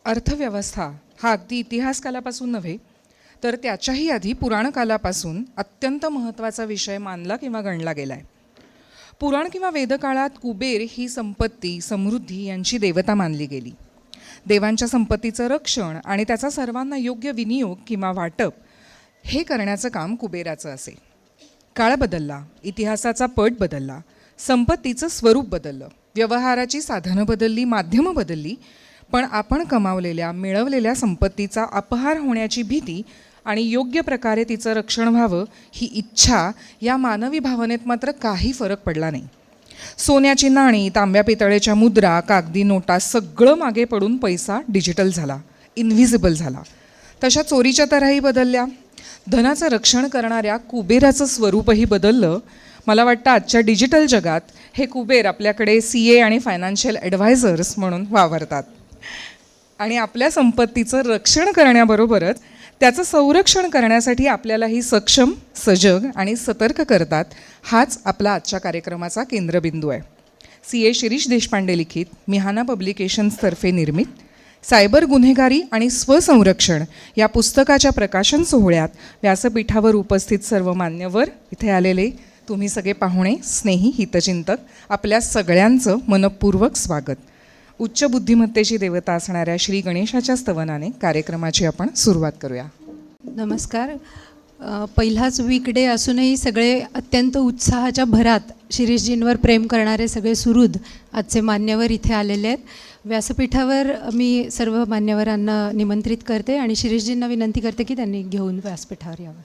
अर्थव्यवस्था हा अगदी इतिहासकालापासून नव्हे तर त्याच्याही आधी पुराणकालापासून अत्यंत महत्त्वाचा विषय मानला किंवा गणला गेला आहे. पुराण किंवा वेदकाळात कुबेर ही संपत्ती, समृद्धी यांची देवता मानली गेली. देवांच्या संपत्तीचं रक्षण आणि त्याचा सर्वांना योग्य विनियोग किंवा वाटप हे करण्याचं काम कुबेराचं असे. काळ बदलला, इतिहासाचा पट बदलला, संपत्तीचं स्वरूप बदललं, व्यवहाराची साधनं बदलली, माध्यमं बदलली, पण आपण कमावलेल्या, मिळवलेल्या संपत्तीचा अपहार होण्याची भीती आणि योग्य प्रकारे तिचं रक्षण व्हावं ही इच्छा या मानवी भावनेत मात्र काही फरक पडला नाही. सोन्याची नाणी, तांब्या पितळेच्या मुद्रा, कागदी नोटा सगळं मागे पडून पैसा डिजिटल झाला, इनव्हिजिबल झाला. तशा चोरीच्या तऱ्हाही बदलल्या. धनाचं रक्षण करणाऱ्या कुबेराचं स्वरूपही बदललं. मला वाटतं आजच्या डिजिटल जगात हे कुबेर आपल्याकडे CA आणि फायनान्शियल ॲडवायझर्स म्हणून वावरतात आणि आपल्या संपत्तीचं रक्षण करण्याबरोबरच त्याचं संरक्षण करण्यासाठी आपल्यालाही सक्षम, सजग आणि सतर्क करतात. हाच आपला आजच्या कार्यक्रमाचा केंद्रबिंदू आहे. CA शिरीष देशपांडे लिखित, मिहाना पब्लिकेशन्सतर्फे निर्मित सायबर गुन्हेगारी आणि स्वसंरक्षण या पुस्तकाच्या प्रकाशन सोहळ्यात व्यासपीठावर उपस्थित सर्व मान्यवर, इथे आलेले तुम्ही सगळे पाहुणे, स्नेही, हितचिंतक, आपल्या सगळ्यांचं मनपूर्वक स्वागत. उच्च बुद्धिमत्तेची देवता असणाऱ्या श्री गणेशाच्या स्तवनाने कार्यक्रमाची आपण सुरुवात करूया. नमस्कार. पहिलाच वीकडे असूनही सगळे अत्यंत उत्साहाच्या भरात शिरीषजींवर प्रेम करणारे सगळे सुहृद आजचे मान्यवर इथे आलेले आहेत. व्यासपीठावर मी सर्व मान्यवरांना निमंत्रित करते आणि शिरीषजींना विनंती करते की त्यांनी घेऊन व्यासपीठावर यावं.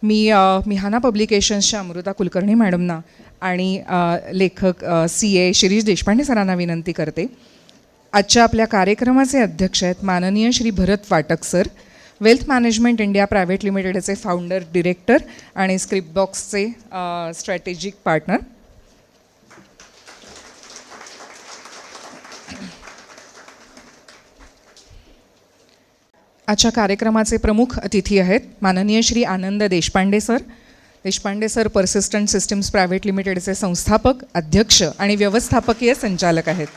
मी मिहाना पब्लिकेशन्सच्या अमृता कुलकर्णी मॅडमना आणि लेखक CA शिरीष देशपांडे सरांना विनंती करते. आजच्या आपल्या कार्यक्रमाचे अध्यक्ष आहेत माननीय Shri Bharat Phatak sir, wealth management India private लिमिटेडचे फाउंडर, डिरेक्टर आणि स्क्रिप्टबॉक्सचे स्ट्रॅटेजिक पार्टनर. आजच्या कार्यक्रमाचे प्रमुख अतिथी आहेत माननीय Shri Anand Deshpande sir. Deshpande sir Persistent Systems private लिमिटेडचे संस्थापक, अध्यक्ष आणि व्यवस्थापकीय संचालक आहेत.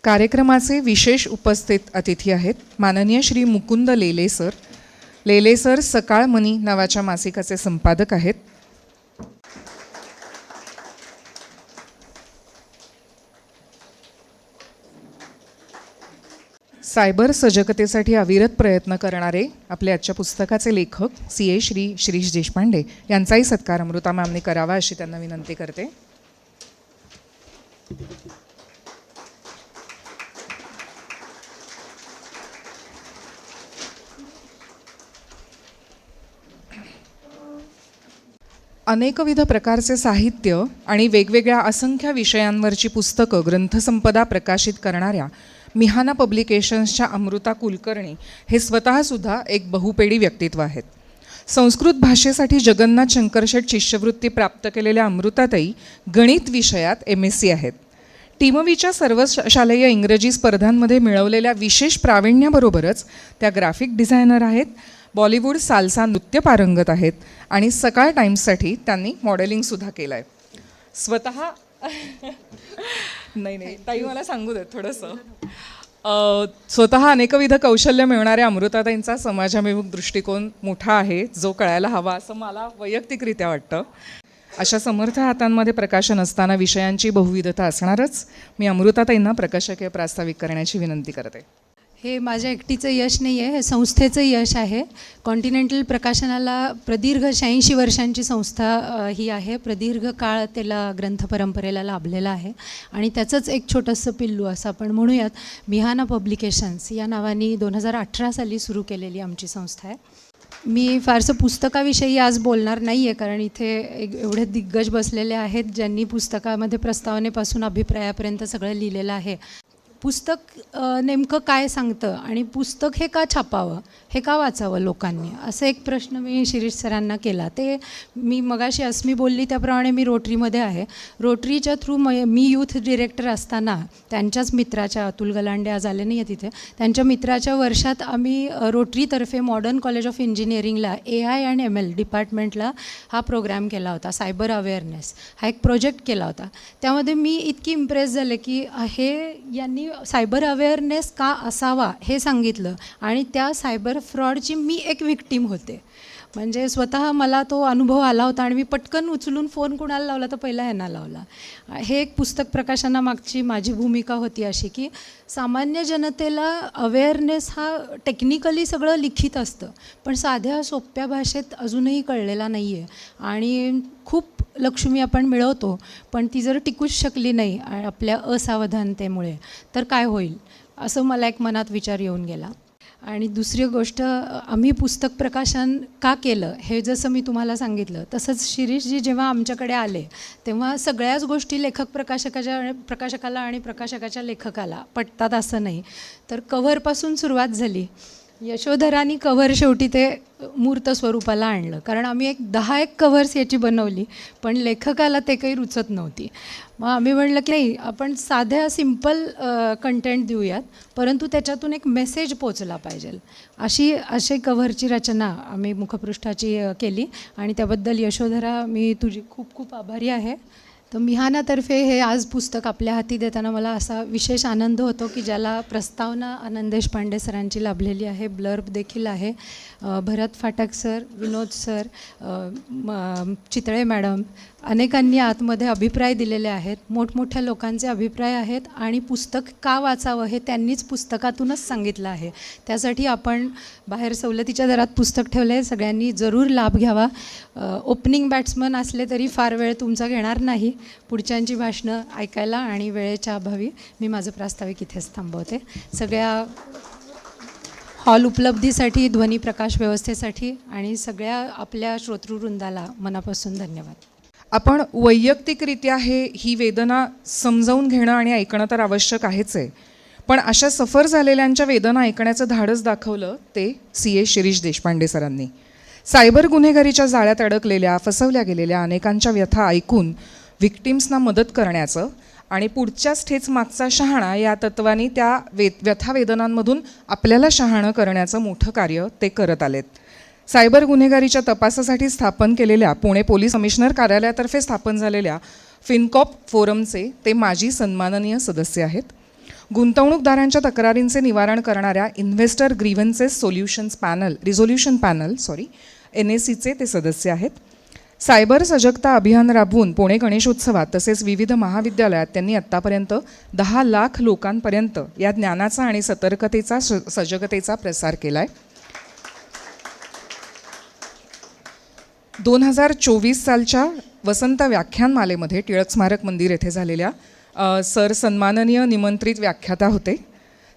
कार्यक्रमाचे विशेष उपस्थित अतिथी आहेत माननीय श्री मुकुंद लेले सर. लेले सर सकाळ मनी नावाच्या मासिकाचे संपादक आहेत. सायबर सजगतेसाठी अविरत प्रयत्न करणारे आपल्या आजच्या पुस्तकाचे लेखक CA श्री शिरीष देशपांडे यांचाही सत्कार अमृता मॅमने करावा अशी त्यांना विनंती करते. अनेकविध प्रकारचे साहित्य आणि वेगवेगळ्या असंख्य विषयांवरची पुस्तकं, ग्रंथसंपदा प्रकाशित करणाऱ्या मिहाना पब्लिकेशन्सच्या अमृता कुलकर्णी हे स्वतःसुद्धा एक बहुपेडी व्यक्तित्व आहेत. संस्कृत भाषेसाठी जगन्नाथ शंकरशेठ शिष्यवृत्ती प्राप्त केलेल्या अमृताताई गणित विषयात MSc आहेत. टीमवीच्या सर्व शालेय इंग्रजी स्पर्धांमध्ये मिळवलेल्या विशेष प्रावीण्याबरोबरच त्या ग्राफिक डिझायनर आहेत. बॉलिवूड साल्सा नृत्य पारंगत आहेत आणि सकाळ टाइम्ससाठी त्यांनी मॉडेलिंगसुद्धा केलं आहे. स्वतः नाही ताई मला सांगू देत थोडंसं. स्वतः अनेकविध कौशल्य मिळणाऱ्या अमृताताईंचा समाजाभिमुख दृष्टिकोन मोठा आहे जो कळायला हवा असं मला वैयक्तिकरित्या वाटतं. अशा समर्थ हातांमध्ये प्रकाशन असताना विषयांची बहुविधता असणारच. मी अमृताताईंना प्रकाशकीय प्रास्ताविक करण्याची विनंती करते. हे माझ्या एकटीचं यश नाही आहे, हे संस्थेचं यश आहे. कॉन्टिनेंटल प्रकाशनाला प्रदीर्घ 86 वर्षांची संस्था ही आहे. प्रदीर्घ काळ त्याला ग्रंथपरंपरेला लाभलेला आहे आणि त्याचंच एक छोटंसं पिल्लू असं आपण म्हणूयात. मिहाना पब्लिकेशन्स या नावाने 2018 साली सुरू केलेली आमची संस्था आहे. मी फारसं पुस्तकाविषयी आज बोलणार नाही आहे, कारण इथे एवढे दिग्गज बसलेले आहेत ज्यांनी पुस्तकामध्ये प्रस्तावनेपासून अभिप्रायापर्यंत सगळं लिहिलेलं आहे. पुस्तक नेमकं काय सांगतं आणि पुस्तक हे का छापावं, हे का वाचावं लोकांनी, असं एक प्रश्न मी शिरीष सरांना केला. ते मी मगाशी अस्मी बोलली त्याप्रमाणे मी रोटरीमध्ये आहे. रोटरीच्या थ्रू मी यूथ डिरेक्टर असताना त्यांच्याच मित्राच्या, अतुल गलांडे आज आले नाही आहे तिथे, त्यांच्या मित्राच्या वर्षात आम्ही रोटरीतर्फे मॉडर्न कॉलेज ऑफ इंजिनिअरिंगला AI आणि ML डिपार्टमेंटला हा प्रोग्राम केला होता, सायबर अवेअरनेस हा एक प्रोजेक्ट केला होता. त्यामध्ये मी इतकी इम्प्रेस झाले की हे यांनी सायबर अवेअरनेस का असावा हे सांगितलं, आणि त्या सायबर फ्रॉडची मी एक विक्टीम होते. म्हणजे स्वतः मला तो अनुभव आला होता आणि मी पटकन उचलून फोन कुणाला लावला तर पहिला ह्यांना लावला. हे एक पुस्तक प्रकाशनामागची माझी भूमिका होती अशी की सामान्य जनतेला अवेअरनेस हा टेक्निकली सगळं लिखित असतं, पण साध्या सोप्या भाषेत अजूनही कळलेला नाही आहे. आणि खूप लक्ष्मी आपण मिळवतो, पण ती जर टिकूच शकली नाही आपल्या असावधानतेमुळे तर काय होईल, असं मला एक मनात विचार येऊन गेला. आणि दुसरी गोष्ट, आम्ही पुस्तक प्रकाशन का केलं हे जसं मी तुम्हाला सांगितलं, तसंच शिरीषजी जेव्हा आमच्याकडे आले तेव्हा सगळ्याच गोष्टी प्रकाशकाला आणि प्रकाशकाच्या लेखकाला पटतात असं नाही. तर कव्हरपासून सुरुवात झाली. यशोधरानी कव्हर शेवटी ते मूर्त स्वरूपाला आणलं, कारण आम्ही एक 10 कव्हर्स याची बनवली, पण लेखकाला ते काही रुचत नव्हती. मग आम्ही म्हणलं की नाही, आपण साध्या सिम्पल कंटेंट देऊयात, परंतु त्याच्यातून एक मेसेज पोचला पाहिजे, अशी कव्हरची रचना आम्ही मुखपृष्ठाची केली. आणि त्याबद्दल यशोधरा, मी तुझी खूप खूप आभारी आहे. तर मिहानातर्फे हे आज पुस्तक आपल्या हाती देताना मला असा विशेष आनंद होतो की ज्याला प्रस्तावना आनंद देशपांडे सरांची लाभलेली आहे, ब्लर्ब देखील आहे. भरत फाटक सर, विनोद सर, चितळे मॅडम, अनेकांनी आतमध्ये अभिप्राय दिलेले आहेत, मोठमोठ्या लोकांचे अभिप्राय आहेत. आणि पुस्तक का वाचावं हे त्यांनीच पुस्तकातूनच सांगितलं आहे. त्यासाठी आपण बाहेर सवलतीच्या दरात पुस्तक ठेवलं आहे, सगळ्यांनी जरूर लाभ घ्यावा. ओपनिंग बॅट्समन असले तरी फार वेळ तुमचा घेणार नाही पुढच्यांची भाषणं ऐकायला, आणि वेळेच्या अभावी मी माझं प्रास्ताविक इथेच थांबवते. सगळ्या हॉल उपलब्धीसाठी, ध्वनी प्रकाश व्यवस्थेसाठी आणि सगळ्या आपल्या श्रोतृवृंदाला मनापासून धन्यवाद. आपण वैयक्तिकरित्या ही वेदना समजावून घेणं आणि ऐकणं तर आवश्यक आहेच आहे, पण अशा सफर झालेल्यांच्या वेदना ऐकण्याचं धाडस दाखवलं ते CA शिरीष देशपांडे सरांनी. सायबर गुन्हेगारीच्या जाळ्यात अडकलेल्या, फसवल्या गेलेल्या अनेकांच्या व्यथा ऐकून व्हिक्टिम्सना मदत करण्याचं आणि पुढच्याच ठेच मागचा शहाणा या तत्वानी त्या व्यथा वेदनांमधून आपल्याला शहाणं करण्याचं मोठं कार्य ते करत आलेत. सायबर गुन्हेगारीच्या तपासासाठी स्थापन केलेल्या पुणे पोलीस कमिशनर कार्यालयातर्फे स्थापन झालेल्या फिनकॉप फोरमचे ते माजी सन्माननीय सदस्य आहेत. गुंतवणूकदारांच्या तक्रारींचे निवारण करणाऱ्या इन्व्हेस्टर ग्रीव्हन्सेस रिझोल्युशन पॅनल NACचे ते सदस्य आहेत. सायबर सजगता अभियान राबवून पुणे गणेशोत्सवात तसेच विविध महाविद्यालयात त्यांनी आत्तापर्यंत 10 लाख लोकांपर्यंत या ज्ञानाचा आणि सतर्कतेचा, सजगतेचा प्रसार केला आहे. 2024 सालच्या वसंत व्याख्यानमालेमध्ये टिळक स्मारक मंदिर येथे झालेल्या सर सन्माननीय निमंत्रित व्याख्याता होते.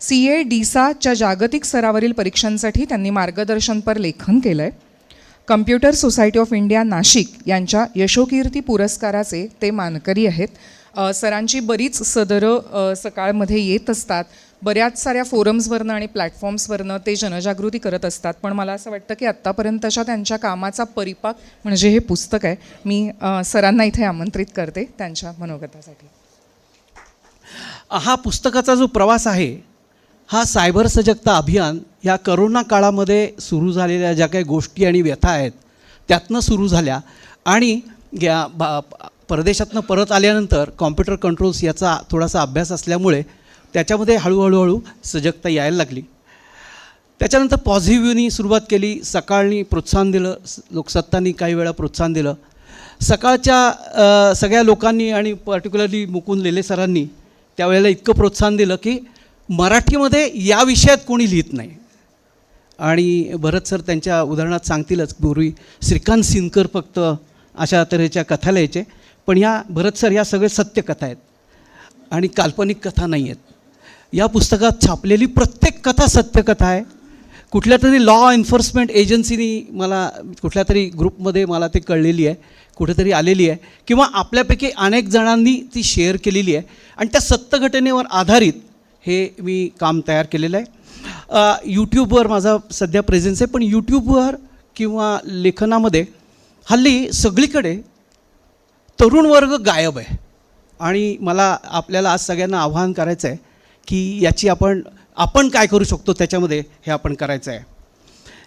CA DISAच्या जागतिक स्तरावरील परीक्षांसाठी त्यांनी मार्गदर्शनपर लेखन केलं आहे. Computer society of India Nashik यांच्या यशोकीर्ती पुरस्काराचे ते मानकरी आहेत. सरांची बरीच सदरं सकाळमध्ये येत असतात, बऱ्याच साऱ्या फोरम्सवरनं आणि प्लॅटफॉर्म्सवरनं ते जनजागृती करत असतात, पण मला असं वाटतं की आत्तापर्यंतच्या त्यांच्या कामाचा परिपाक म्हणजे हे पुस्तक आहे. मी सरांना इथे आमंत्रित करते त्यांच्या मनोगतासाठी. हा पुस्तकाचा जो प्रवास आहे हा सायबर सजगता अभियान ह्या करोना काळामध्ये सुरू झालेल्या ज्या काही गोष्टी आणि व्यथा आहेत त्यातनं सुरू झाल्या, आणि परदेशातनं परत आल्यानंतर कॉम्प्युटर कंट्रोल्स याचा थोडासा अभ्यास असल्यामुळे त्याच्यामध्ये हळूहळू सजगता यायला लागली. त्याच्यानंतर पॉझिटिव्हनी सुरुवात केली, सकाळनी प्रोत्साहन दिलं, लोकसत्तांनी काही वेळा प्रोत्साहन दिलं. सकाळच्या सगळ्या लोकांनी आणि पर्टिक्युलरली मुकुंद लेले सरांनी त्यावेळेला इतकं प्रोत्साहन दिलं की मराठीमध्ये या विषयात कोणी लिहित नाही. आणि भरत सर त्यांच्या उदाहरणात सांगतीलच, पूर्वी श्रीकांत सिनकर फक्त अशा तऱ्हेच्या कथा लिहायचे, पण या भरत सर या सगळे सत्यकथा आहेत आणि काल्पनिक कथा नाही आहेत. या पुस्तकात छापलेली प्रत्येक कथा सत्यकथा आहे. कुठल्या तरी लॉ एन्फोर्समेंट एजन्सीनी मला कुठल्या तरी ग्रुपमध्ये मला ते कळलेली आहे, कुठेतरी आलेली आहे, किंवा आपल्यापैकी अनेक जणांनी ती शेअर केलेली आहे आणि त्या सत्य घटनेवर आधारित हे मी काम तयार केलेलं आहे. यूट्यूबवर माझा सध्या प्रेझेन्स आहे, पण यूट्यूबवर किंवा लेखनामध्ये हल्ली सगळीकडे तरुण वर्ग गायब आहे आणि मला आपल्याला आज सगळ्यांना आवाहन करायचं आहे की याची आपण काय करू शकतो त्याच्यामध्ये हे आपण करायचं आहे.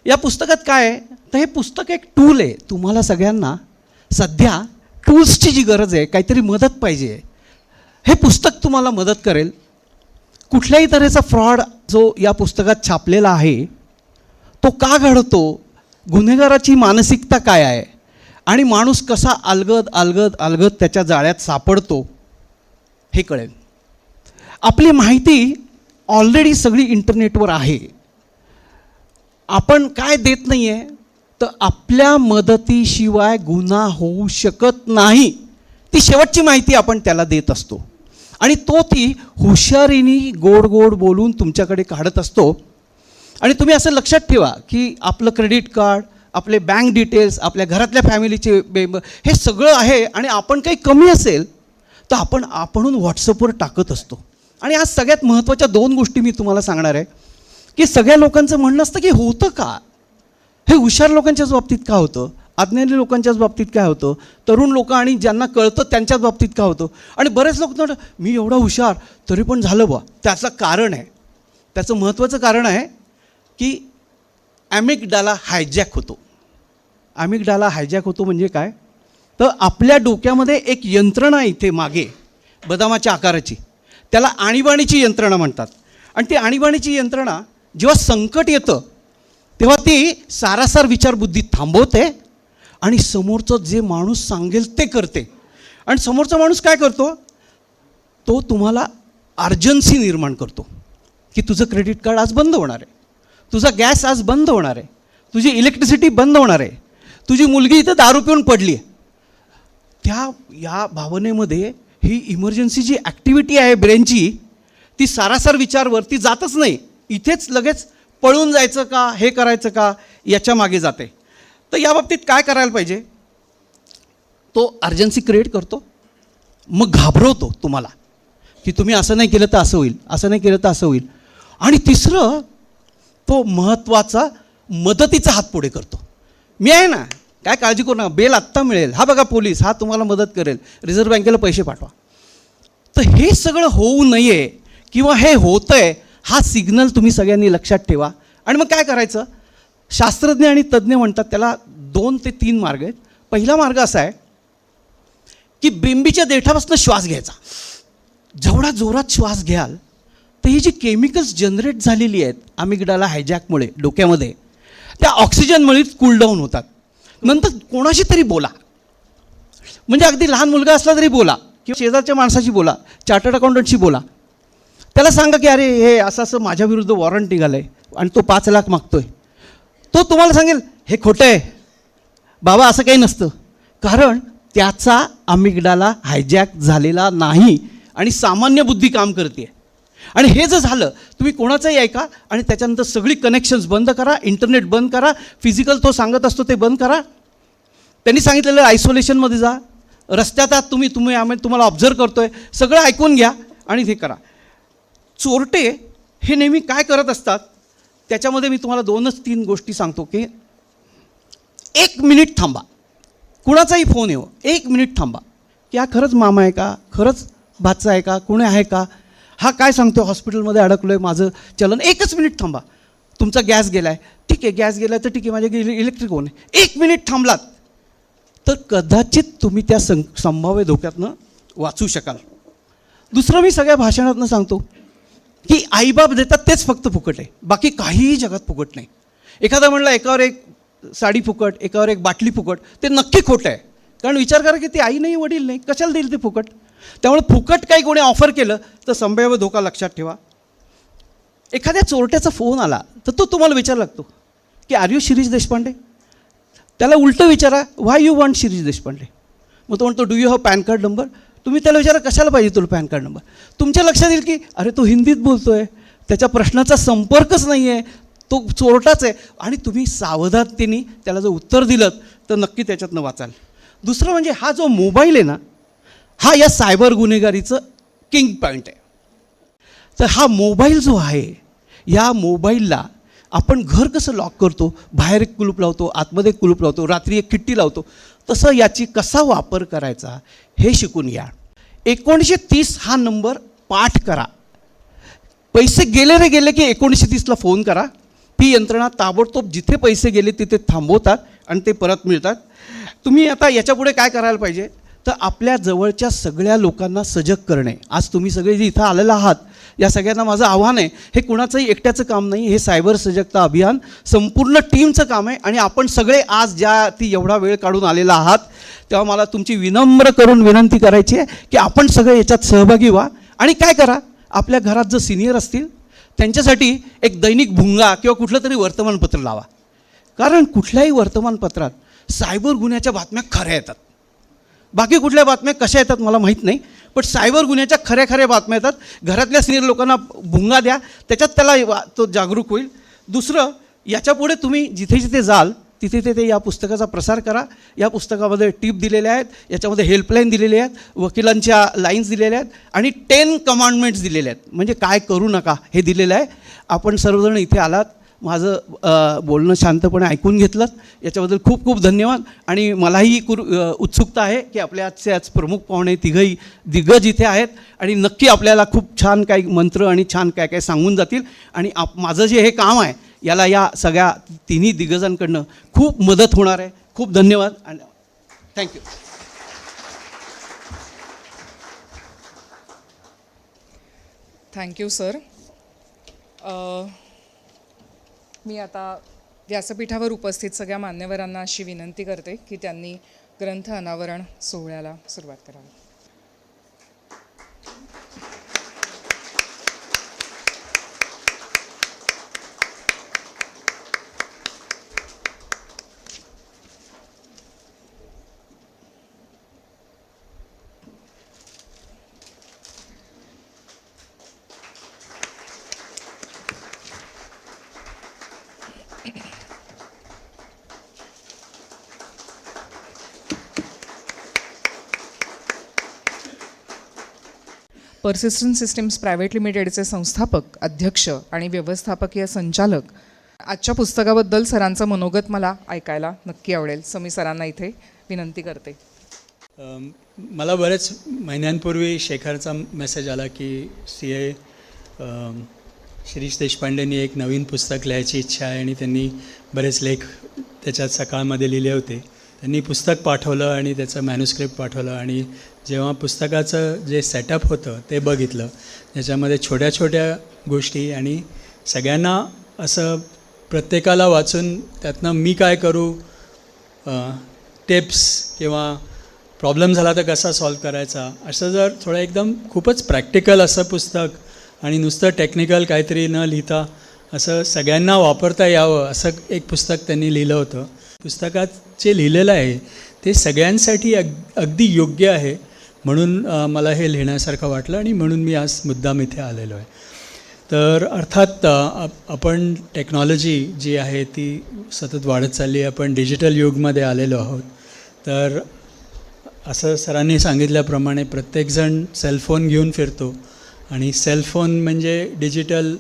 या पुस्तकात काय आहे तर हे पुस्तक एक टूल आहे. तुम्हाला सगळ्यांना सध्या टूल्सची जी गरज आहे, काहीतरी मदत पाहिजे, हे पुस्तक तुम्हाला मदत करेल. कुठल्याही तऱ्हेचा फ्रॉड जो या पुस्तकात छापलेला आहे तो का घडतो, गुन्हेगाराची मानसिकता काय आहे आणि माणूस कसा अलगद त्याच्या जाळ्यात सापडतो हे कळेल. आपली माहिती ऑलरेडी सगळी इंटरनेटवर आहे. आपण काय देत नाही आहे तर आपल्या मदतीशिवाय गुन्हा होऊ शकत नाही, ती शेवटची माहिती आपण त्याला देत असतो आणि तो ती हुशारीने गोड बोलून तुमच्याकडे काढत असतो. आणि तुम्ही असं लक्षात ठेवा की आपलं क्रेडिट कार्ड, आपले बँक डिटेल्स, आपल्या घरातल्या फॅमिलीचे मेंबर, हे सगळं आहे आणि आपण काही कमी असेल तर आपणहून व्हॉट्सअपवर टाकत असतो. आणि आज सगळ्यात महत्त्वाच्या 2 गोष्टी मी तुम्हाला सांगणार आहे की सगळ्या लोकांचं म्हणणं असतं की होतं का हे, हुशार लोकांच्याच बाबतीत का होतं, अज्ञानी लोकांच्याच बाबतीत काय होतं, तरुण लोक आणि ज्यांना कळतं त्यांच्याच बाबतीत का होतं. आणि बरेच लोक म्हणतात मी एवढा हुशार तरी पण झालं बा. त्याचं कारण आहे, त्याचं महत्त्वाचं कारण आहे की ॲमिगडाला हायजॅक होतो. ॲमिगडाला हायजॅक होतो म्हणजे काय तर आपल्या डोक्यामध्ये एक यंत्रणा इथे मागे बदामाच्या आकाराची, त्याला आणीबाणीची यंत्रणा म्हणतात. आणि ती आणीबाणीची यंत्रणा जेव्हा संकट येतं तेव्हा ती सारासार विचारबुद्धी थांबवते आणि समोरचं जे माणूस सांगेल ते करते. आणि समोरचा माणूस काय करतो, तो तुम्हाला अर्जन्सी निर्माण करतो की तुझं क्रेडिट कार्ड आज बंद होणार आहे, तुझा गॅस आज बंद होणार आहे, तुझी इलेक्ट्रिसिटी बंद होणार आहे, तुझी मुलगी इथं दारू पिऊन पडली आहे. या भावनेमध्ये ही इमर्जन्सी जी ॲक्टिव्हिटी आहे ब्रेनची, ती सारासार विचारवरती जातच नाही, इथेच लगेच पळून जायचं का, हे करायचं का, याच्या मागे जाते. तर या बाबतीत काय करायला पाहिजे, तो अर्जन्सी क्रिएट करतो, मग घाबरवतो तुम्हाला की तुम्ही असं नाही केलं तर असं होईल, असं नाही केलं तर असं होईल. आणि तिसरं, तो महत्त्वाचा मदतीचा हात पुढे करतो. मी आहे ना, काय काळजी करू नका, बेल आत्ता मिळेल, हा बघा पोलीस, हा तुम्हाला मदत करेल, रिझर्व्ह बँकेला पैसे पाठवा. तर हे सगळं होऊ नये किंवा हे होतं आहे हा सिग्नल तुम्ही सगळ्यांनी लक्षात ठेवा. आणि मग काय करायचं, शास्त्रज्ञ आणि तज्ज्ञ म्हणतात त्याला 2 ते 3 मार्ग आहेत. पहिला मार्ग असा आहे की बिंबीच्या देठापासून श्वास घ्यायचा. जेवढा जोरात श्वास घ्याल तर ही जी केमिकल्स जनरेट झालेली आहेत अमिगडाला हायजॅकमुळे डोक्यामध्ये, त्या ऑक्सिजनमुळेच कूलडाऊन होतात. नंतर कोणाशी तरी बोला, म्हणजे अगदी लहान मुलगा असला तरी बोला किंवा शेजारच्या माणसाशी बोला, चार्टर्ड अकाउंटंटशी बोला, त्याला सांगा की अरे हे असं माझ्याविरुद्ध वॉरंट निघालं आहे आणि तो 5 लाख मागतो आहे. तो तुम्हाला सांगेल हे खोटं आहे बाबा, असं काही नसतं, कारण त्याचा अमिगडाला हायजॅक झालेला नाही आणि सामान्य बुद्धी काम करते. आणि हे जर झालं, तुम्ही कोणाचंही ऐका आणि त्याच्यानंतर सगळी कनेक्शन्स बंद करा, इंटरनेट बंद करा, फिजिकल तो सांगत असतो ते बंद करा, त्यांनी सांगितलेलं आयसोलेशनमध्ये जा, रस्त्यात आहात तुम्ही आम्ही तुम्हाला ऑब्झर्व करतो आहे, सगळं ऐकून घ्या आणि हे करा. चोरटे हे नेहमी काय करत असतात, त्याच्यामध्ये मी तुम्हाला 2-3 गोष्टी सांगतो की 1 मिनिट थांबा, कुणाचाही फोन येऊ, 1 मिनिट थांबा की हा खरंच मामा आहे का, खरंच भाचा आहे का, कोणी आहे का, हा काय सांगतो हॉस्पिटलमध्ये अडकलो आहे माझं चलन. 1च मिनिट थांबा. तुमचा गॅस गेला आहे, ठीक आहे, गॅस गेला तर ठीक आहे, माझ्या इलेक्ट्रिक कोण आहे. 1 मिनिट थांबलात तर कदाचित तुम्ही त्या संभाव्य धोक्यातनं वाचू शकाल. दुसरं मी सगळ्या भाषणातनं सांगतो की आईबाप देतात तेच फक्त फुकट आहे, बाकी काहीही जगात फुकट नाही. एखादा म्हणला एकावर एक साडी फुकट, एकावर एक बाटली फुकट, ते नक्की खोटं आहे. कारण विचार करा की ती आई नाही, वडील नाही, कशाला देईल ते फुकट. त्यामुळे फुकट काही कोणी ऑफर केलं तर संभाव्य धोका लक्षात ठेवा. एखाद्या चोरट्याचा फोन आला तर तो तुम्हाला विचार लागतो की आर यू शिरीष देशपांडे. त्याला उलटं विचारा, व्हाय यू वॉन्ट शिरीष देशपांडे. मग तो म्हणतो do you have pan card number. तुम्ही त्याला विचारा कशाला पाहिजे तुला पॅन कार्ड नंबर. तुमच्या लक्षात येईल की अरे तो हिंदीत बोलतो आहे, त्याच्या प्रश्नाचा संपर्कच नाही आहे, तो चोरटाच आहे आणि तुम्ही सावधानतेने त्याला जर उत्तर दिलं तर नक्की त्याच्यातनं वाचाल. दुसरं म्हणजे हा जो मोबाईल आहे ना, हा या सायबर गुन्हेगारीचं किंग पॉईंट आहे. तर हा मोबाईल जो आहे, या मोबाईलला आपण घर कसं लॉक करतो, बाहेर एक कुलूप लावतो, आतमध्ये एक कुलूप लावतो, रात्री एक किट्टी लावतो, तसं याची कसा वापर करायचा हे शिकून घ्या. 1930 हा नंबर पाठ करा. पैसे गेले रे गेले की 1930ला फोन करा. ती यंत्रणा ताबडतोब जिथे पैसे गेले तिथे थांबवतात आणि ते परत मिळतात. तुम्ही आता याच्यापुढे काय करायला पाहिजे, तर आपल्या जवळच्या सगळ्या लोकांना सजग करणे. आज तुम्ही सगळे जे इथं आलेले आहात, या सगळ्यांना माझं आव्हान आहे, हे कुणाचंही एकट्याचं काम नाही, हे सायबर सजगता अभियान संपूर्ण टीमचं काम आहे. आणि आपण सगळे आज ज्या ती एवढा वेळ काढून आलेला आहात, तेव्हा मला तुमची विनम्र करून विनंती करायची आहे की आपण सगळे याच्यात सहभागी व्हा. आणि काय करा, आपल्या घरात जर सिनियर असतील त्यांच्यासाठी एक दैनिक भुंगा किंवा कुठलं तरी वर्तमानपत्र लावा. कारण कुठल्याही वर्तमानपत्रात सायबर गुन्ह्याच्या बातम्या खऱ्या येतात. बाकी कुठल्या बातम्या कशा येतात मला माहीत नाही, पण सायबर गुन्ह्याच्या खऱ्या बातम्या येतात. घरातल्या सिनियर लोकांना भुंगा द्या, त्याच्यात त्याला तो जागरूक होईल. दुसरं, याच्यापुढे तुम्ही जिथे जिथे जाल तिथे तिथे या पुस्तकाचा प्रसार करा. या पुस्तकामध्ये टिप दिलेल्या आहेत, याच्यामध्ये हेल्पलाईन दिलेल्या आहेत, वकिलांच्या लाईन्स दिलेल्या आहेत आणि 10 कमांडमेंट्स दिलेले आहेत, म्हणजे काय करू नका हे दिलेलं आहे. आपण सर्वजण इथे आलात, माझं बोलणं शांतपणे ऐकून घेतलं, याच्याबद्दल खूप खूप धन्यवाद. आणि मलाही उत्सुकता आहे की आपल्या आजचे आज प्रमुख पाहुणे तिघही दिग्गज इथे आहेत आणि नक्की आपल्याला खूप छान काही मंत्र आणि छान काय काय सांगून जातील. आणि माझं जे हे काम आहे याला या सगळ्या तिन्ही दिग्गजांकडनं खूप मदत होणार आहे. खूप धन्यवाद आणि थँक्यू. Thank you sir. मी आता व्यासपीठावर उपस्थित सगळ्या मान्यवरांना अशी विनंती करते की त्यांनी ग्रंथ अनावरण सोहळ्याला सुरुवात करावी. पर्सिस्टंट सिस्टीम्स प्रायव्हेट लिमिटेडचे संस्थापक, अध्यक्ष आणि व्यवस्थापकीय संचालक, आजच्या पुस्तकाबद्दल सरांचं मनोगत मला ऐकायला नक्की आवडेल. समी सरांना इथे विनंती करते. मला बरेच महिन्यांपूर्वी शेखरचा मेसेज आला की CA शिरीष देशपांडेंनी एक नवीन पुस्तक लिहायची इच्छा आहे आणि त्यांनी बरेच लेख त्याच्यात सकाळमध्ये लिहिले होते. त्यांनी पुस्तक पाठवलं आणि त्याचं मॅन्युस्क्रिप्ट पाठवलं आणि जेव्हा पुस्तकाचं जे सेटअप होतं ते बघितलं, त्याच्यामध्ये छोट्या छोट्या गोष्टी आणि सगळ्यांना असं प्रत्येकाला वाचून त्यातनं मी काय करू, टिप्स किंवा प्रॉब्लेम झाला तर कसा सॉल्व करायचा, असं जर थोडं एकदम खूपच प्रॅक्टिकल असं पुस्तक आणि नुसतं टेक्निकल काहीतरी न लिहिता असं सगळ्यांना वापरता यावं असं एक पुस्तक त्यांनी लिहिलं होतं. पुस्तकात जे लिहिलेलं आहे ते सगळ्यांसाठी अगदी योग्य आहे, म्हणून मला हे लिहिण्यासारखं वाटलं आणि म्हणून मी आज मुद्दाम इथे आलेलो आहे. तर अर्थात आपण टेक्नॉलॉजी जी आहे ती सतत वाढत चालली आहे. आपण डिजिटल युगमध्ये आलेलो आहोत. तर असं सरांनी सांगितल्याप्रमाणे प्रत्येकजण सेलफोन घेऊन फिरतो आणि सेलफोन म्हणजे डिजिटल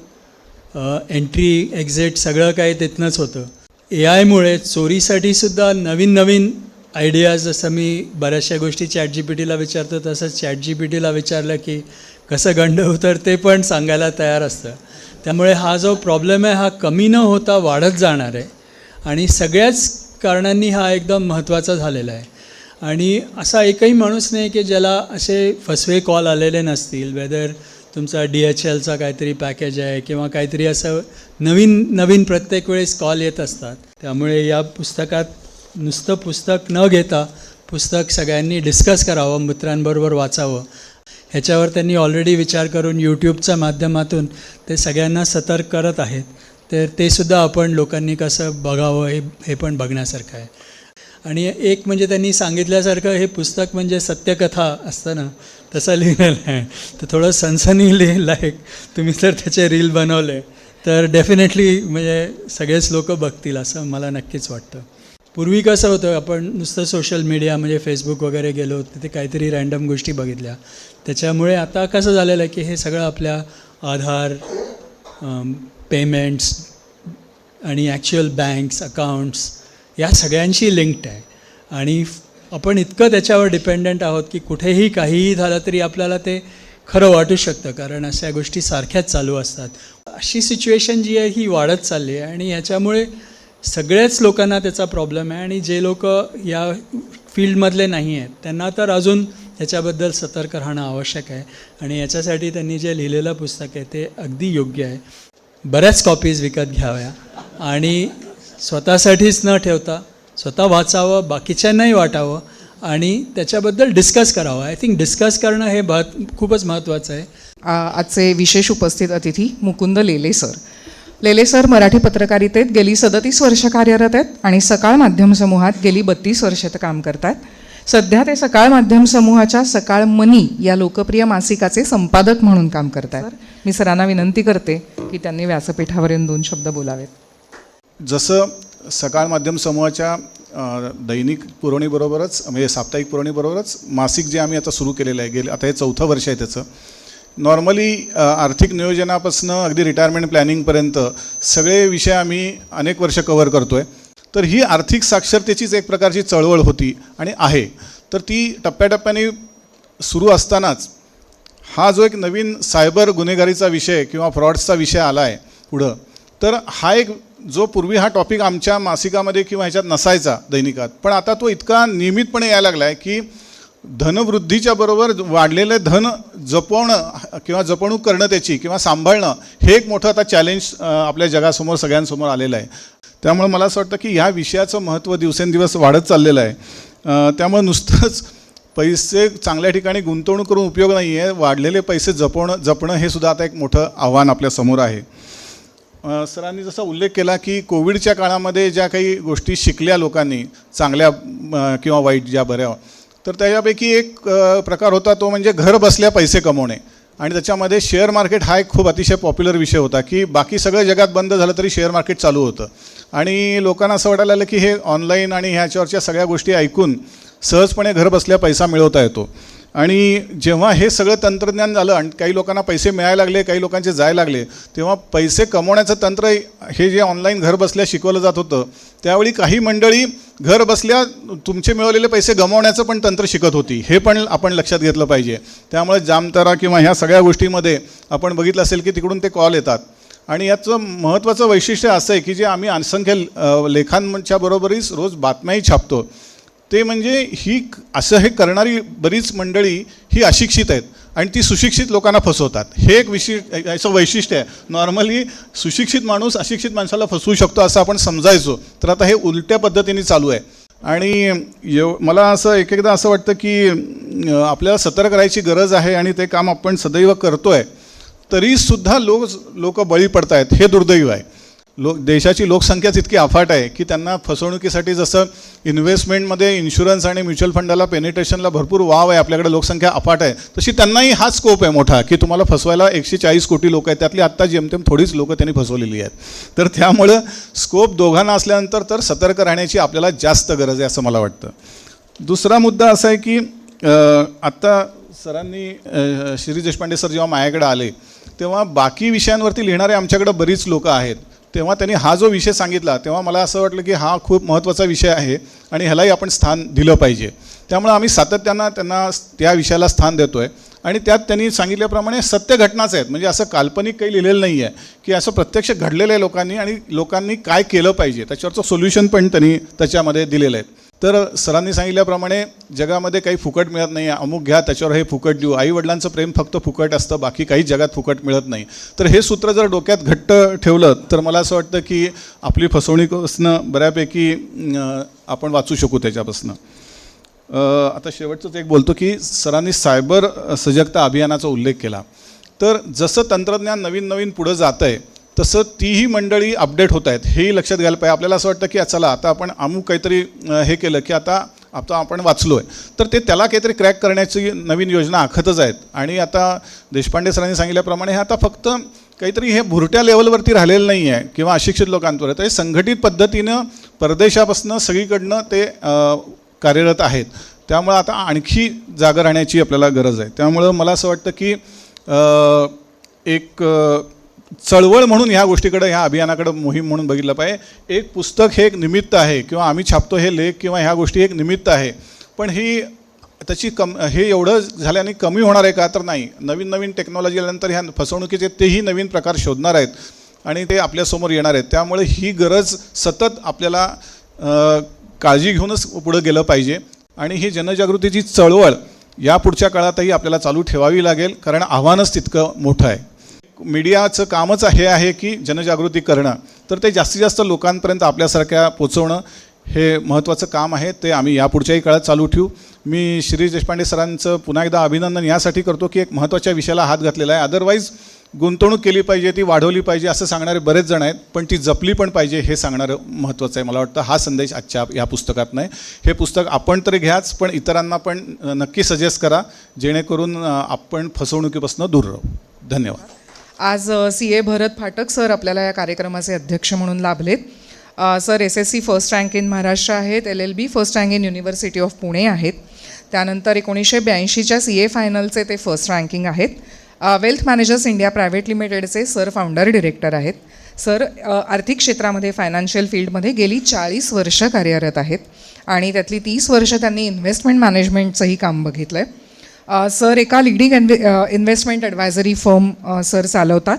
एंट्री एक्झिट सगळं काही तिथनंच होतं. AI चोरीसाठी सुद्धा नवीन नवीन आयडियाज, जसं मी बऱ्याचशा गोष्टी ChatGPTला विचारतो तसंच ChatGPTला विचारलं की कसं गंड होतं ते पण सांगायला तयार असतं. त्यामुळे हा जो प्रॉब्लेम आहे हा कमी न होता वाढत जाणार आहे आणि सगळ्याच कारणांनी हा एकदम महत्त्वाचा झालेला आहे. आणि असा एकही माणूस नाही की ज्याला असे फसवे कॉल आलेले नसतील, वेदर तुमचा DHLचा काहीतरी पॅकेज आहे किंवा काहीतरी असं नवीन प्रत्येक वेळेस कॉल येत असतात. त्यामुळे या पुस्तकात नुसतं पुस्तक न घेता पुस्तक सगळ्यांनी डिस्कस करावं, मित्रांबरोबर वाचावं. ह्याच्यावर त्यांनी ऑलरेडी विचार करून यूट्यूबच्या माध्यमातून ते सगळ्यांना सतर्क करत आहेत. तर ते सुद्धा आपण लोकांनी कसं बघावं हे पण बघण्यासारखं आहे. आणि एक म्हणजे त्यांनी सांगितल्यासारखं हे पुस्तक म्हणजे सत्यकथा असतं ना तसं लिहिलेलं आहे. तर थोडं सनसनी लाईक तुम्ही जर त्याचे रील बनवले तर डेफिनेटली म्हणजे सगळेच लोक बघतील असं मला नक्कीच वाटतं. पूर्वी कसं होतं, आपण नुसतं सोशल मीडिया म्हणजे फेसबुक वगैरे गेलो तिथे काहीतरी रँडम गोष्टी बघितल्या, त्याच्यामुळे आता कसं झालेलं आहे की हे सगळं आपल्या आधार, पेमेंट्स आणि ॲक्च्युअल बँक्स अकाउंट्स या सगळ्यांशी लिंक्ड आहे. आणि आपण इतकं त्याच्यावर डिपेंडंट आहोत की कुठेही काहीही झालं तरी आपल्याला ते खरं वाटू शकतं, कारण अशा गोष्टी सारख्याच चालू असतात. अशी सिच्युएशन जी आहे ही वाढत चालली आहे आणि ह्याच्यामुळे सगळ्याच लोकांना त्याचा प्रॉब्लेम आहे. आणि जे लोक या फील्डमधले नाही आहेत त्यांना तर अजून ह्याच्याबद्दल सतर्क राहणं आवश्यक आहे. आणि याच्यासाठी त्यांनी जे लिहिलेलं पुस्तक आहे ते अगदी योग्य आहे. बऱ्याच कॉपीज विकत घ्याव्या आणि स्वतःसाठीच न ठेवता स्वतः वाचावं, बाकीच्यांनाही वाटावं आणि त्याच्याबद्दल डिस्कस करावं. आय थिंक डिस्कस करणं हे खूपच महत्त्वाचं आहे. आजचे विशेष उपस्थित अतिथी मुकुंद लेले सर. लेले सर मराठी पत्रकारितेत गेली 37 वर्ष कार्यरत आहेत आणि सकाळ माध्यम समूहात गेली 32 वर्ष ते काम करतात. सध्या ते सकाळ माध्यम समूहाच्या सकाळ मनी या लोकप्रिय मासिकाचे संपादक म्हणून काम करतात. मी सरांना विनंती करते की त्यांनी व्यासपीठावर येऊन 2 शब्द बोलावेत. जसं सकाळ माध्यम समूहाच्या दैनिक पुरवणीबरोबरच म्हणजे साप्ताहिक पुरवणीबरोबरच मासिक जे आम्ही आता सुरू केलेलं आहे, आता हे 4थं वर्ष आहे त्याचं. नॉर्मली आर्थिक नियोजनापासून अगदी रिटायरमेंट प्लॅनिंगपर्यंत सगळे विषय आम्ही अनेक वर्ष कव्हर करतो आहे. तर ही आर्थिक साक्षरतेचीच एक प्रकारची चळवळ होती आणि आहे. तर ती टप्प्याटप्प्याने सुरू असतानाच हा जो एक नवीन सायबर गुन्हेगारीचा विषय किंवा फ्रॉड्सचा विषय आला आहे पुढं, तर हा एक जो पूर्वी हा टॉपिक आमच्या मासिकामध्ये किंवा ह्याच्यात नसायचा दैनिकात, पण आता तो इतका नियमितपणे यायला लागला आहे की धनवृद्धीच्या बरोबर वाढलेले धन जपवणं किंवा जपणूक करणं त्याची किंवा सांभाळणं हे एक मोठं आता चॅलेंज आपल्या जगासमोर सगळ्यांसमोर आलेलं आहे. त्यामुळे मला असं वाटतं की ह्या विषयाचं महत्त्व दिवसेंदिवस वाढत चाललेलं आहे. त्यामुळे नुसतंच पैसे चांगल्या ठिकाणी गुंतवणूक करून उपयोग नाही आहे, वाढलेले पैसे जपणं हे सुद्धा आता एक मोठं आव्हान आपल्यासमोर आहे. सरांनी जसा उल्लेख केला की कोविडच्या काळामध्ये ज्या काही गोष्टी शिकल्या लोकांनी चांगल्या किंवा वाईट ज्या बऱ्या, तर त्याच्यापैकी एक प्रकार होता तो म्हणजे घर बसल्या पैसे कमवणे. आणि त्याच्यामध्ये शेअर मार्केट हा एक खूप अतिशय पॉप्युलर विषय होता की बाकी सगळं जगात बंद झालं तरी शेअर मार्केट चालू होतं आणि लोकांना असं वाटायला लागलं की हे ऑनलाईन आणि ह्याच्यावरच्या सगळ्या गोष्टी ऐकून सहजपणे घर बसल्या पैसा मिळवता येतो. आणि जेव्हा हे सगळं तंत्रज्ञान झालं आणि काही लोकांना पैसे मिळायला लागले, काही लोकांचे जायला लागले, तेव्हा पैसे कमवण्याचं तंत्र हे जे ऑनलाईन घर बसल्या शिकवलं जात होतं, त्यावेळी काही मंडळी घर बसल्या तुमचे मिळवलेले पैसे गमावण्याचं पण तंत्र शिकत होती. हे पण आपण लक्षात घेतलं पाहिजे. त्यामुळे जामतारा किंवा ह्या सगळ्या गोष्टीमध्ये आपण बघितलं असेल की तिकडून ते कॉल येतात. आणि याचं महत्त्वाचं वैशिष्ट्य असं आहे की जे आम्ही असंख्य लेखांच्या बरोबरच रोज बातम्याही छापतो, ते म्हणजे असं हे करणारी बरीच मंडळी ही अशिक्षित आहेत आणि ती सुशिक्षित लोकांना फसवतात. हे एक असं वैशिष्ट्य आहे. नॉर्मली सुशिक्षित माणूस अशिक्षित माणसाला फसवू शकतो असं आपण समजायचो, तर आता हे उलट्या पद्धतीने चालू आहे. आणि मला असं एकदा असं वाटतं की आपल्याला सतर्क राहायची गरज आहे आणि ते काम आपण सदैव करतो आहे, तरीसुद्धा लोक बळी पडत आहेत. हे दुर्दैव आहे. देशाची लोकसंख्याच इतकी अफाट आहे की त्यांना फसवणुकीसाठी जसं इन्व्हेस्टमेंटमध्ये इन्शुरन्स आणि म्युच्युअल फंडाला पेनिट्रेशनला भरपूर वाव आहे, आपल्याकडे लोकसंख्या अफाट आहे, तशी त्यांनाही हा स्कोप आहे मोठा की तुम्हाला फसवायला 140 कोटी लोक आहेत, त्यातली आत्ता जेमतेम थोडीच लोकं त्यांनी फसवलेली आहेत. तर त्यामुळं स्कोप दोघांना असल्यानंतर तर सतर्क राहण्याची आपल्याला जास्त गरज आहे असं मला वाटतं. दुसरा मुद्दा असा आहे की आत्ता सरांनी शिरीष देशपांडे सर जेव्हा माझ्याकडे आले तेव्हा बाकी विषयांवरती लिहिणारे आमच्याकडे बरीच लोकं आहेत, तेव्हा त्यांनी हा जो विषय सांगितला तेव्हा मला असं वाटलं की हा खूप महत्त्वाचा विषय आहे आणि ह्यालाही आपण स्थान दिलं पाहिजे. त्यामुळे आम्ही सातत्यानं त्यांना त्या विषयाला स्थान देतो आहे. आणि त्यात त्यांनी सांगितल्याप्रमाणे सत्य घटनाच आहेत, म्हणजे असं काल्पनिक काही लिहिलेलं नाही आहे की असं प्रत्यक्ष घडलेलं आहे लोकांनी आणि लोकांनी काय केलं पाहिजे त्याच्यावरचं सोल्युशन पण त्यांनी त्याच्यामध्ये दिलेलं आहे. तर सरांनी सांगितल्याप्रमाणे जगामध्ये काही फुकट मिळत नाही आहे, अमुक घ्या त्याच्यावर हे फुकट देऊ. आईवडिलांचं प्रेम फक्त फुकट असतं, बाकी काही जगात फुकट मिळत नाही. तर हे सूत्र जर डोक्यात घट्ट ठेवलं तर मला असं वाटतं की आपली फसवणुकीपासून बऱ्यापैकी आपण वाचू शकू त्याच्यापासून. आता शेवटचंच एक बोलतो की सरांनी सायबर सजगता अभियानाचा उल्लेख केला. तर जसं तंत्रज्ञान नवीन पुढं जातं आहे तसं तीही मंडळी अपडेट होत आहेत, हेही लक्षात घ्यायला पाहिजे. आपल्याला असं वाटतं की चला आता आपण अमुक काहीतरी हे केलं की आता आपण वाचलो आहे, तर ते त्याला काहीतरी क्रॅक करण्याची नवीन योजना आखतच आहेत. आणि आता देशपांडे सरांनी सांगितल्याप्रमाणे हे आता फक्त काहीतरी हे भुरट्या लेवलवरती राहिलेलं नाही आहे किंवा अशिक्षित लोकांपर्यंत हे संघटित पद्धतीनं परदेशापासून सगळीकडनं ते कार्यरत आहेत. त्यामुळं आता आणखी जागा राहण्याची आपल्याला गरज आहे. त्यामुळं मला असं वाटतं की एक चळवळ म्हणून ह्या गोष्टीकडे, ह्या अभियानाकडं मोहीम म्हणून बघितलं पाहिजे. एक पुस्तक हे एक निमित्त आहे किंवा आम्ही छापतो हे लेख किंवा ह्या गोष्टी एक निमित्त आहे, पण ही त्याची हे एवढं झाल्याने कमी होणार आहे का? तर नाही. नवीन नवीन टेक्नॉलॉजी आल्यानंतर ह्या फसवणुकीचे तेही नवीन प्रकार शोधणार आहेत आणि ते आपल्यासमोर येणार आहेत. त्यामुळे ही गरज सतत आपल्याला काळजी घेऊनच पुढं गेलं पाहिजे आणि ही जनजागृतीची चळवळ या पुढच्या काळातही आपल्याला चालू ठेवावी लागेल, कारण आव्हानच तितकं मोठं आहे. मीडियाचं कामच हे आहे की जनजागृती करणं, तर ते जास्तीत जास्त लोकांपर्यंत आपल्यासारख्या पोचवणं हे महत्त्वाचं काम आहे. ते आम्ही यापुढच्याही काळात चालू ठेवू. मी शिरीष देशपांडे सरांचं पुन्हा एकदा अभिनंदन यासाठी करतो की एक महत्त्वाच्या विषयाला हात घातलेला आहे. अदरवाईज गुंतवणूक केली पाहिजे, ती वाढवली पाहिजे असं सांगणारे बरेच जण आहेत, पण ती जपली पण पाहिजे हे सांगणारं महत्त्वाचं आहे. मला वाटतं हा संदेश आजच्या या पुस्तकात नाही. हे पुस्तक आपण तरी घ्याच, पण इतरांना पण नक्की सजेस्ट करा, जेणेकरून आपण फसवणुकीपासून दूर राहू. धन्यवाद. आज CA भरत फाटक सर आपल्याला या कार्यक्रमाचे अध्यक्ष म्हणून लाभलेत. Sir SSC first rank in Maharashtra आहेत, LLB first rank in university of Pune आहेत. त्यानंतर 1982च्या CA फायनलचे ते फर्स्ट रँकिंग आहेत. वेल्थ मॅनेजर्स इंडिया प्रायव्हेट लिमिटेडचे सर फाउंडर डिरेक्टर आहेत. सर आर्थिक क्षेत्रामध्ये फायनान्शियल फील्डमध्ये गेली 40 वर्ष कार्यरत आहेत आणि त्यातली 30 वर्ष त्यांनी इन्व्हेस्टमेंट मॅनेजमेंटचंही काम बघितलं आहे. सर एका leading investment advisory firm sir चालवतात.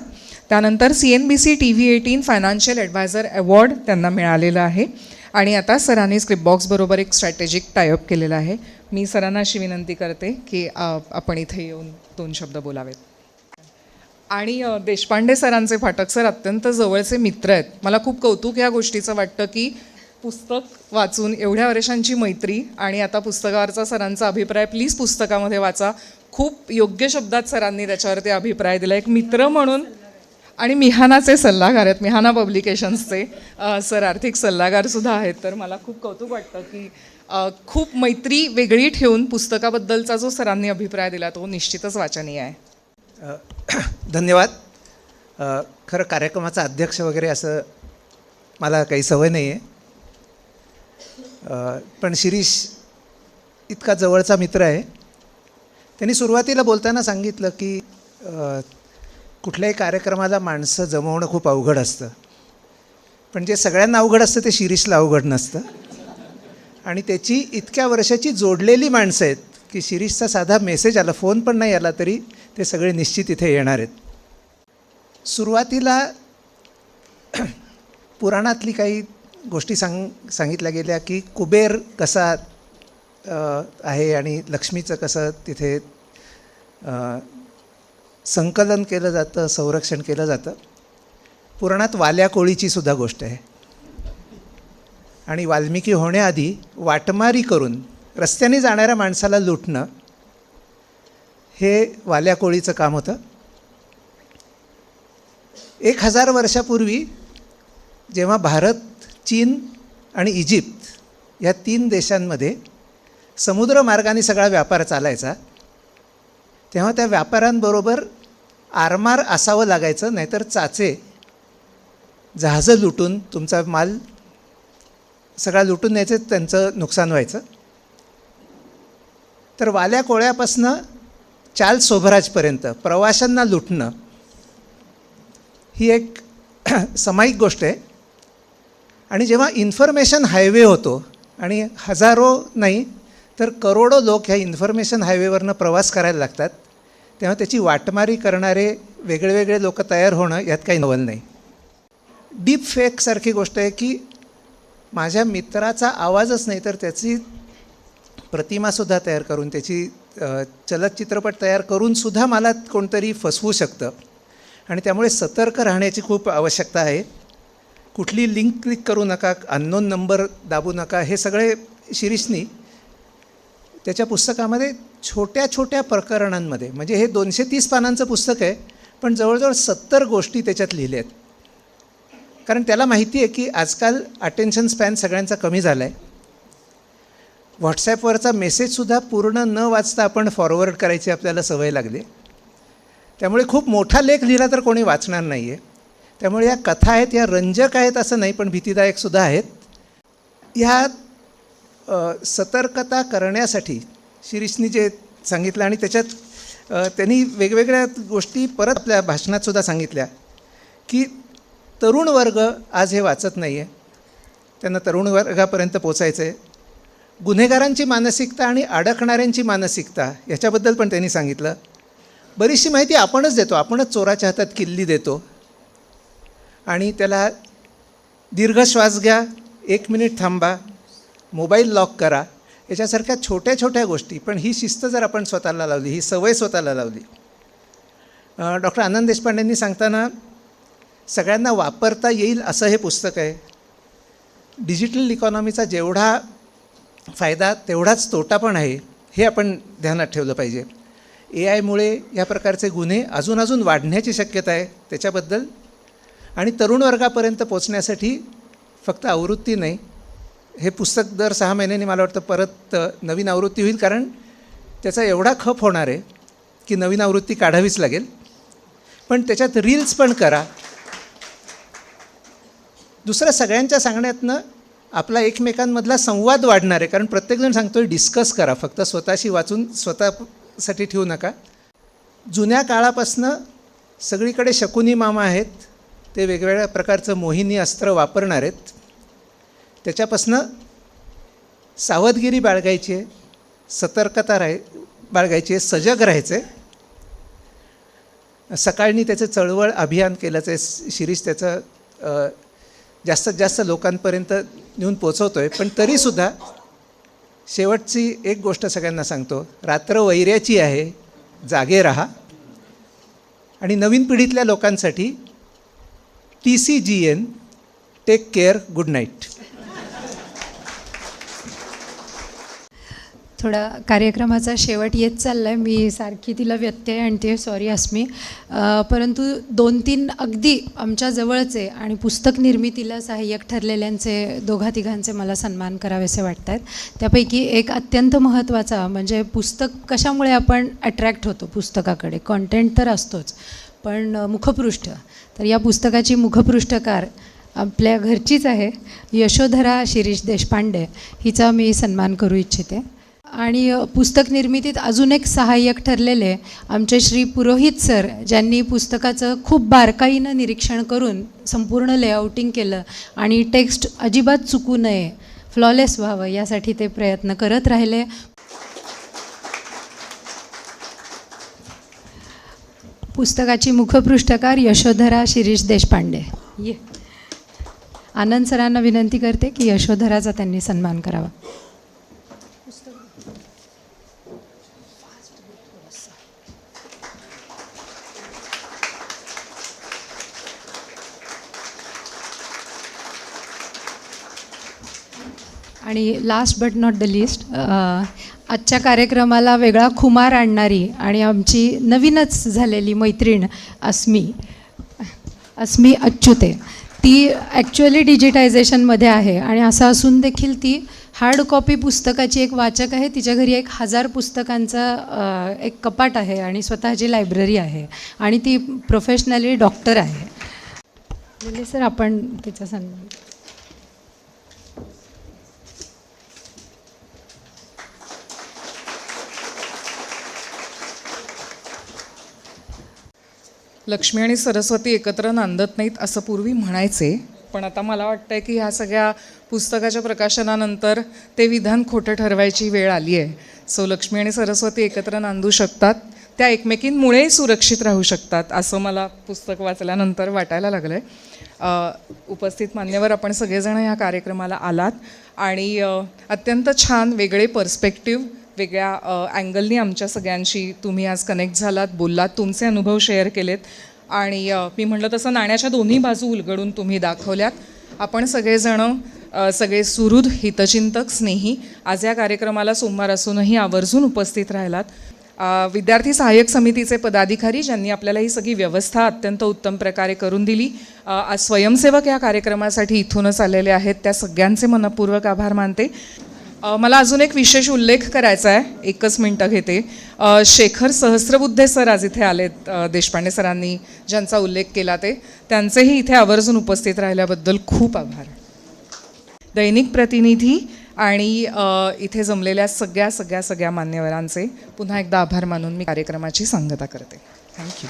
त्यानंतर CNBC TV18 financial adviser award त्यांना मिळालेलं आहे आणि आता सरांनी स्क्रिप्टबॉक्सबरोबर एक स्ट्रॅटेजिक टायअप केलेला आहे. मी सरांना अशी विनंती करते की आपण इथे येऊन 2 शब्द बोलावेत. आणि देशपांडे सरांचे फाटक सर अत्यंत जवळचे मित्र आहेत. मला खूप कौतुक या गोष्टीचं वाटतं की पुस्तक वाचून एवढ्या वर्षांची मैत्री आणि आता पुस्तकावरचा सरांचा अभिप्राय प्लीज पुस्तकामध्ये वाचा. खूप योग्य शब्दात सरांनी त्याच्यावरती अभिप्राय दिला. एक मित्र म्हणून आणि मिहानाचे सल्लागार आहेत, मिहाना पब्लिकेशन्सचे सर आर्थिक सल्लागारसुद्धा आहेत. तर मला खूप कौतुक वाटतं की खूप मैत्री वेगळी ठेवून पुस्तकाबद्दलचा जो सरांनी अभिप्राय दिला तो निश्चितच वाचनीय आहे. धन्यवाद. खरं कार्यक्रमाचा अध्यक्ष वगैरे असं मला काही सवय नाही आहे, पण शिरीष इतका जवळचा मित्र आहे. त्यांनी सुरुवातीला बोलताना सांगितलं की कुठल्याही कार्यक्रमाला माणसं जमवणं खूप अवघड असतं, पण जे सगळ्यांना अवघड असतं ते शिरीषला अवघड नसतं. आणि त्याची इतक्या वर्षाची जोडलेली माणसं आहेत की शिरीषचा साधा मेसेज आला, फोन पण नाही आला तरी ते सगळे निश्चित इथे येणार आहेत. सुरुवातीला पुराणातली काही गोष्टी सांगितल्या गेल्या की कुबेर कसा आहे आणि लक्ष्मीचं कसं तिथे संकलन केलं जातं, संरक्षण केलं जातं. पुराणात वाल्या कोळीची सुद्धा गोष्ट आहे आणि वाल्मिकी होण्याआधी वाटमारी करून रस्त्याने जाणाऱ्या माणसाला लुटणं हे वाल्या कोळीचं काम होतं. 1000 वर्षापूर्वी जेव्हा भारत, चीन आणि इजिप्त या 3 देशांमध्ये समुद्रमार्गाने सगळा व्यापार चालायचा, तेव्हा त्या व्यापाऱ्यांबरोबर आरमार असावं लागायचं, नाहीतर चाचे जहाजं लुटून तुमचा माल सगळा लुटून न्यायचं, त्यांचं नुकसान व्हायचं. तर वाल्या कोळ्यापासनं चार्ल्स सोभराजपर्यंत प्रवाशांना लुटणं ही एक सामायिक गोष्ट आहे. आणि जेव्हा इन्फॉर्मेशन हायवे होतो आणि हजारो नाही तर करोडो लोक ह्या इन्फॉर्मेशन हायवेवरनं प्रवास करायला लागतात, तेव्हा त्याची वाटमारी करणारे वेगळे लोक तयार होणं यात काही नवल नाही. डीप फेकसारखी गोष्ट आहे की माझ्या मित्राचा आवाजच नाही तर त्याची प्रतिमासुद्धा तयार करून, त्याची चलचित्रपट तयार करूनसुद्धा मला कोणतरी फसवू शकतं आणि त्यामुळे सतर्क राहण्याची खूप आवश्यकता आहे. कुठली लिंक क्लिक करू नका, अननोन नंबर दाबू नका. हे सगळे शिरीषनी त्याच्या पुस्तकामध्ये छोट्या छोट्या प्रकरणांमध्ये, म्हणजे हे 230 पानांचं पुस्तक आहे पण जवळजवळ 70 गोष्टी त्याच्यात लिहिल्या आहेत. कारण त्याला माहिती आहे की आजकाल अटेन्शन स्पॅन सगळ्यांचा कमी झाला आहे. व्हॉट्सॲपवरचा मेसेजसुद्धा पूर्ण न वाचता आपण फॉरवर्ड करायची आपल्याला सवय लागली. त्यामुळे खूप मोठा लेख लिहिला तर कोणी वाचणार नाही आहे. त्यामुळे या कथा आहेत, या रंजक आहेत असं नाही, पण भीतीदायकसुद्धा आहेत. ह्या सतर्कता करण्यासाठी शिरीषनी जे सांगितलं आणि त्याच्यात त्यांनी वेगवेगळ्या गोष्टी परत आपल्या भाषणातसुद्धा सांगितल्या की तरुण वर्ग आज हे वाचत नाही आहे, त्यांना तरुण वर्गापर्यंत पोचायचं आहे. गुन्हेगारांची मानसिकता आणि अडकणाऱ्यांची मानसिकता याच्याबद्दल पण त्यांनी सांगितलं. बरीचशी माहिती आपणच देतो, आपणच चोराच्या हातात किल्ली देतो आणि त्याला दीर्घ श्वास घ्या, 1 मिनिट थांबा, मोबाईल लॉक करा, याच्यासारख्या छोट्या छोट्या गोष्टी. पण ही शिस्त जर आपण स्वतःला लावली, ही सवय स्वतःला लावली. डॉक्टर आनंद देशपांडेंनी सांगताना सगळ्यांना वापरता येईल असं हे पुस्तक आहे. डिजिटल इकॉनॉमीचा जेवढा फायदा तेवढाच तोटा पण आहे, हे आपण ध्यानात ठेवलं पाहिजे. AI मुळे या प्रकारचे गुन्हे अजून वाढण्याची शक्यता आहे, त्याच्याबद्दल. आणि तरुण वर्गापर्यंत पोचण्यासाठी फक्त आवृत्ती नाही, हे पुस्तक दर 6 महिन्यांनी मला वाटतं परत नवीन आवृत्ती होईल, कारण त्याचा एवढा खप होणार आहे की नवीन आवृत्ती काढावीच लागेल. पण त्याच्यात रील्स पण करा. दुसरं, सगळ्यांच्या सांगण्यातनं आपला एकमेकांमधला संवाद वाढणार आहे, कारण प्रत्येकजण सांगतो आहे डिस्कस करा, फक्त स्वतःशी वाचून स्वतःसाठी ठेवू नका. जुन्या काळापासनं सगळीकडे शकुनी मामा आहेत, ते वेगवेगळ्या प्रकारचं मोहिनी अस्त्र वापरणार आहेत. त्याच्यापासनं सावधगिरी बाळगायची आहे, सतर्कता बाळगायची आहे, सजग राहायचं आहे. सकाळनी त्याचं चळवळ अभियान केलंच आहे, शिरीष त्याचं जास्तीत जास्त लोकांपर्यंत नेऊन पोचवतो आहे. पण तरीसुद्धा शेवटची एक गोष्ट सगळ्यांना सांगतो, रात्र वैऱ्याची आहे, जागे राहा. आणि नवीन पिढीतल्या लोकांसाठी TCGN, take care, good night. थोडा कार्यक्रमाचा शेवट येत चालला आहे, मी सारखी तिला व्यत्यय आणते, सॉरी अस्मी. परंतु 2-3 अगदी आमच्या जवळचे आणि पुस्तक निर्मितीला सहाय्यक ठरलेल्यांचे दोघा-तिघांचे मला सन्मान करावेसे वाटत आहेत. त्यापैकी एक अत्यंत महत्त्वाचा म्हणजे पुस्तक कशामुळे आपण अट्रॅक्ट होतो पुस्तकाकडे, कॉन्टेंट तर असतोच, पण मुखपृष्ठ. तर या पुस्तकाची मुखपृष्ठकार आपल्या घरचीच आहे, यशोधरा शिरीष देशपांडे, हिचा मी सन्मान करू इच्छिते. आणि पुस्तक निर्मितीत अजून एक सहाय्यक ठरलेले आमचे श्री पुरोहित सर, ज्यांनी पुस्तकाचं खूप बारकाईनं निरीक्षण करून संपूर्ण लेआउटिंग केलं आणि टेक्स्ट अजिबात चुकू नये, फ्लॉलेस व्हावं यासाठी ते प्रयत्न करत राहिले. पुस्तकाची मुखपृष्ठकार यशोधरा शिरीष देशपांडे. आनंद सरांना विनंती करते की यशोधराचा त्यांनी सन्मान करावा. आणि last but not the list, आजच्या कार्यक्रमाला वेगळा खुमार आणणारी आणि आमची नवीनच झालेली मैत्रीण अस्मी अच्युते, ती ॲक्च्युअली डिजिटायझेशनमध्ये आहे आणि असं असून देखील ती हार्ड कॉपी पुस्तकाची एक वाचक आहे. तिच्या घरी 1000 पुस्तकांचा एक कपाट आहे आणि स्वतःची लायब्ररी आहे आणि ती प्रोफेशनली डॉक्टर आहे. म्हणजे सर आपण तिचा सन्मान. लक्ष्मी आणि सरस्वती एकत्र नांदत नाहीत असं पूर्वी म्हणायचे, पण आता मला वाटतं आहे की ह्या सगळ्या पुस्तकाच्या प्रकाशनानंतर ते विधान खोटं ठरवायची वेळ आली आहे. सो लक्ष्मी आणि सरस्वती एकत्र नांदू शकतात, त्या एकमेकींमुळे सुरक्षित राहू शकतात, असं मला पुस्तक वाचल्यानंतर वाटायला लागलं आहे. उपस्थित मान्यवर, आपण सगळेजण ह्या कार्यक्रमाला आलात आणि अत्यंत छान वेगळे पर्स्पेक्टिव्ह, वेगळ्या अँगलनी आमच्या सगळ्यांशी तुम्ही आज कनेक्ट झालात, बोललात, तुमचे अनुभव शेअर केलेत आणि मी म्हटलं तसं नाण्याच्या दोन्ही बाजू उलगडून तुम्ही दाखवल्यात. आपण सगळेजणं सगळे सुहृद, हितचिंतक, स्नेही आज या कार्यक्रमाला सोमवार असूनही आवर्जून उपस्थित राहिलात. विद्यार्थी सहाय्यक समितीचे पदाधिकारी ज्यांनी आपल्याला ही सगळी व्यवस्था अत्यंत उत्तम प्रकारे करून दिली, आज स्वयंसेवक या कार्यक्रमासाठी इथूनच आलेले आहेत, त्या सगळ्यांचे मनपूर्वक आभार मानते. मला अजून एक विशेष उल्लेख करायचा आहे, एकच मिनटं घेते. शेखर सहस्रबुद्धे सर आज इथे आलेत, देशपांडे सरांनी ज्यांचा उल्लेख केला त्यांचेही इथे आवर्जून उपस्थित राहिल्याबद्दल खूप आभार. दैनिक प्रतिनिधी आणि इथे जमलेल्या सगळ्या मान्यवरांचे पुन्हा एकदा आभार मानून मी कार्यक्रमाची सांगता करते. थँक्यू.